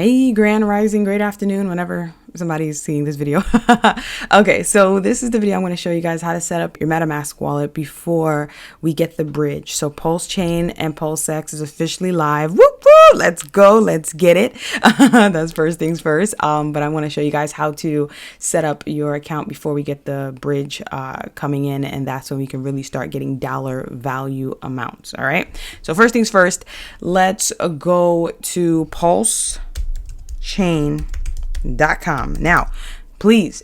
Hey, grand rising, great afternoon, whenever somebody's seeing this video. Okay, so this is the video I'm going to show you guys how to set up your MetaMask wallet before we get the bridge. So PulseChain and PulseX is officially live. Whoop, whoop, let's go, let's get it. That's first things first. But I want to show you guys how to set up your account before we get the bridge coming in, and that's when we can really start getting dollar value amounts. All right, so first things first, let's go to PulseChain.com. Now, please,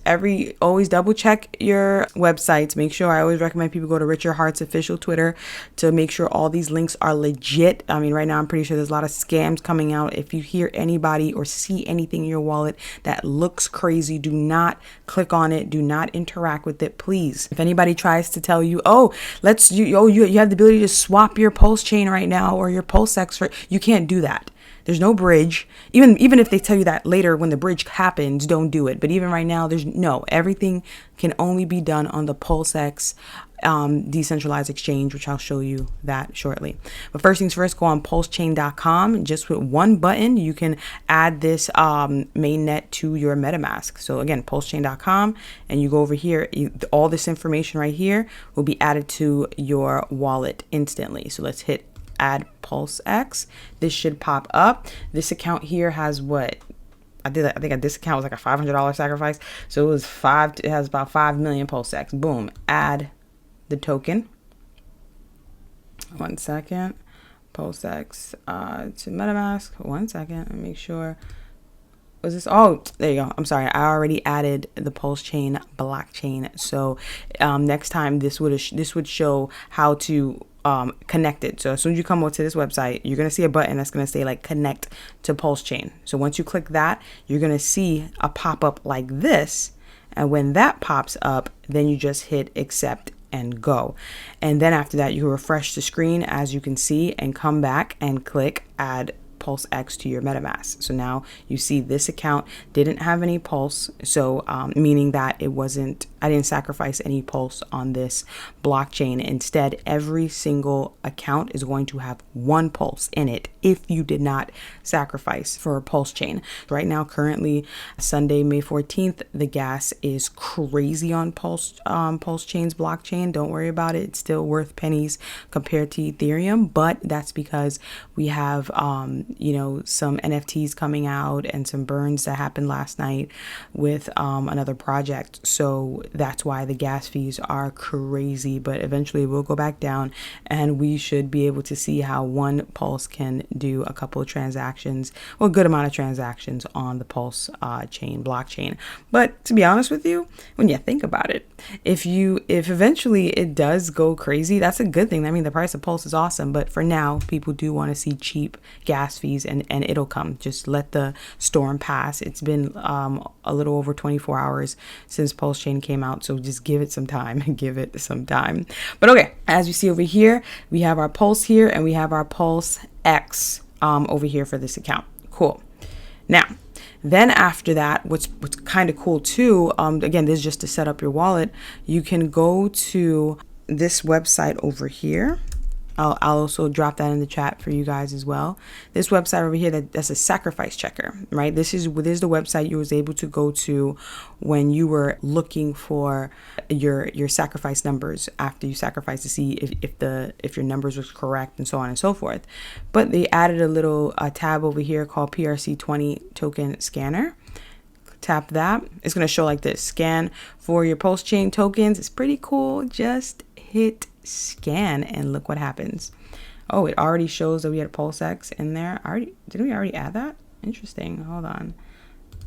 always double check your websites. Make sure, I always recommend people go to Richard Hart's official Twitter to make sure all these links are legit. I mean, right now I'm pretty sure there's a lot of scams coming out. If you hear anybody or see anything in your wallet that looks crazy, do not click on it. Do not interact with it, please. If anybody tries to tell you, you have the ability to swap your PulseChain right now or your PulseX, you can't do that. There's no bridge. Even if they tell you that later when the bridge happens, don't do it. But even right now, everything can only be done on the PulseX decentralized exchange, which I'll show you that shortly. But first things first, go on PulseChain.com. Just with one button, you can add this mainnet to your MetaMask. So again, PulseChain.com, and you go over here. All this information right here will be added to your wallet instantly. So let's hit add PulseX. This should pop up. This account here has what I think this account was like a $500 sacrifice, so it has about 5 million PulseX. Boom, add the token. 1 second. PulseX to MetaMask. 1 second, let me make sure. Was this? Oh, there you go. I'm sorry, I already added the PulseChain blockchain. So next time this would show how to connect it. So as soon as you come over to this website, you're going to see a button that's going to say like connect to PulseChain. So once you click that, you're going to see a pop-up like this. And when that pops up, then you just hit accept and go. And then after that, you refresh the screen, as you can see, and come back and click add PulseX to your MetaMask. So now you see this account didn't have any pulse, so meaning that I didn't sacrifice any pulse on this blockchain. Instead, every single account is going to have one pulse in it if you did not sacrifice for a PulseChain. Right now, currently Sunday, May 14th, the gas is crazy on PulseChain's blockchain. Don't worry about it. It's still worth pennies compared to Ethereum, but that's because we have some NFTs coming out and some burns that happened last night with another project. So that's why the gas fees are crazy, but eventually we'll go back down and we should be able to see how one pulse can do a couple of transactions, or a good amount of transactions on the PulseChain blockchain. But to be honest with you, when you think about it, if eventually it does go crazy, that's a good thing. I mean, the price of Pulse is awesome, but for now, people do want to see cheap gas fees, and it'll come. Just let the storm pass. It's been a little over 24 hours since PulseChain came out, so just give it some time. Give it some time. But okay, as you see over here, we have our Pulse here, and we have our PulseX over here for this account. Cool. Now, then after that, what's kind of cool too, again, this is just to set up your wallet. You can go to this website over here. I'll also drop that in the chat for you guys as well. This website over here, that's a sacrifice checker, right? This is the website you was able to go to when you were looking for your sacrifice numbers after you sacrificed, to see if your numbers was correct and so on and so forth. But they added a little tab over here called PRC20 token scanner. Tap that. It's going to show like this: scan for your PulseChain tokens. It's pretty cool. Just hit scan and look what happens. Oh, it already shows that we had PulseX in there. Didn't we already add that? Interesting. Hold on.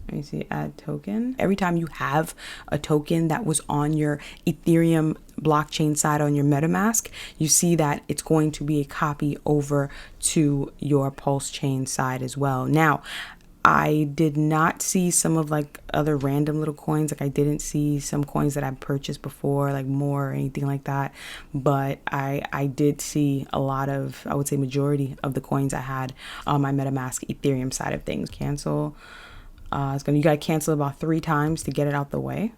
Let me see. Add token. Every time you have a token that was on your Ethereum blockchain side on your MetaMask, you see that it's going to be a copy over to your PulseChain side as well. Now, I did not see some of like other random little coins. Like I didn't see some coins that I purchased before, like more or anything like that. But I did see a lot of, I would say majority of the coins I had on my MetaMask Ethereum side of things. Cancel. You gotta cancel about 3 times to get it out the way.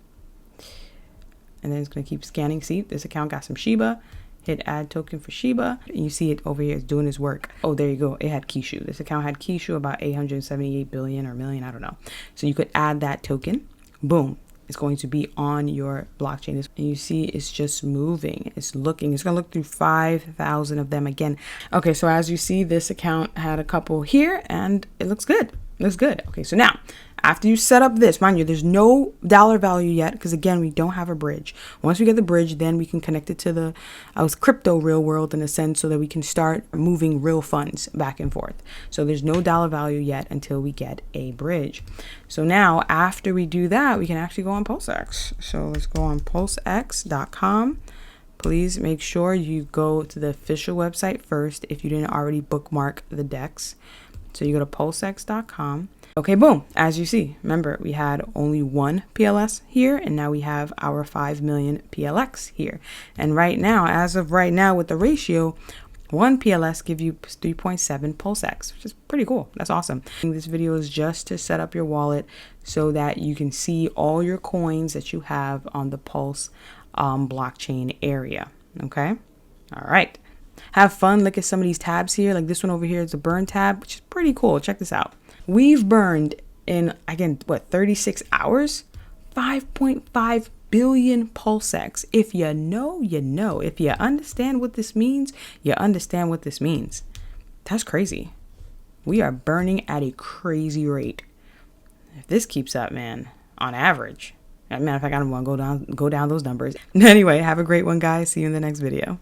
And then it's gonna keep scanning. See, this account got some Shiba. hit add token for Shiba, and you see it over here. It's doing its work. Oh, there you go. It had Kishu. This account had Kishu, about 878 billion or million, I don't know. So you could add that token. Boom. It's going to be on your blockchain. And you see it's just moving. It's looking. It's going to look through 5,000 of them again. Okay, so as you see, this account had a couple here, and it looks good. It looks good. Okay, so now, after you set up this, mind you, there's no dollar value yet, because again, we don't have a bridge. Once we get the bridge, then we can connect it to the crypto real world in a sense, so that we can start moving real funds back and forth. So there's no dollar value yet until we get a bridge. So now, after we do that, we can actually go on PulseX. So let's go on PulseX.com. Please make sure you go to the official website first if you didn't already bookmark the DEX. So you go to PulseX.com. Okay, boom. As you see, remember, we had only one PLS here, and now we have our 5 million PLX here. And right now, as of right now, with the ratio, one PLS give you 3.7 PulseX, which is pretty cool. That's awesome. This video is just to set up your wallet so that you can see all your coins that you have on the Pulse blockchain area. Okay. All right. Have fun. Look at some of these tabs here. Like this one over here is the burn tab, which is pretty cool. Check this out. We've burned in, again, what, 36 hours? 5.5 billion PulseX. If you know, you know. If you understand what this means, you understand what this means. That's crazy. We are burning at a crazy rate. If this keeps up, man, on average. Matter of fact, I don't want to go down those numbers. Anyway, have a great one, guys. See you in the next video.